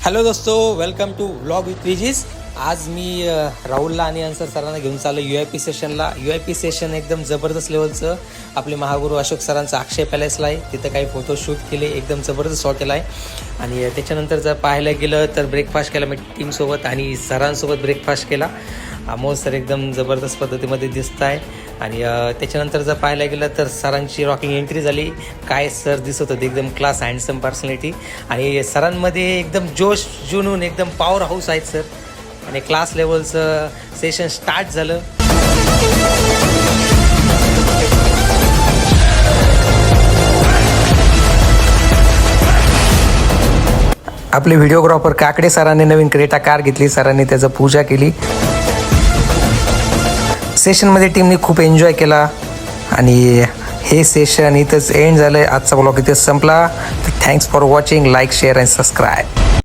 Hello दोस्तों, welcome to vlog with विजीस। आज मी राहुलला आणि अन्सर सरांना घेऊन चाललो UIP सेशनला। UIP सेशन एकदम जबरदस्त लेवलचं आपले महागुरू अशोक सरांचं अक्षय पॅलेसला आहे। तिथं काही फोटोशूट केले, एकदम जबरदस्त हॉटेल आहे। आणि त्याच्यानंतर जर पाहायला गेलं तर ब्रेकफास्ट केला मी टीमसोबत आणि सरांसोबत ब्रेकफास्ट केला। अमोल सर एकदम जबरदस्त पद्धतीमध्ये दिसत आहे। आणि त्याच्यानंतर जर पाहायला गेलं तर सरांची रॉकिंग एंट्री झाली। काय सर दिसत होते, एकदम क्लास हँडसम पर्सनॅलिटी आणि सरांमध्ये एकदम जोश जुनून एकदम पॉवर हाऊस आहेत सर। आणि क्लास लेवलचं सेशन स्टार्ट झालं। आपले व्हिडिओग्राफर काकडे सरांनी नवीन क्रेटा कार घेतली, सरांनी त्याचं पूजा केली। सेशनमध्ये टीमने खूप एन्जॉय केला आणि हे सेशन इथंच एंड झालं आहे। आजचा ब्लॉग इथेच संपला। Thanks for watching, like share and subscribe.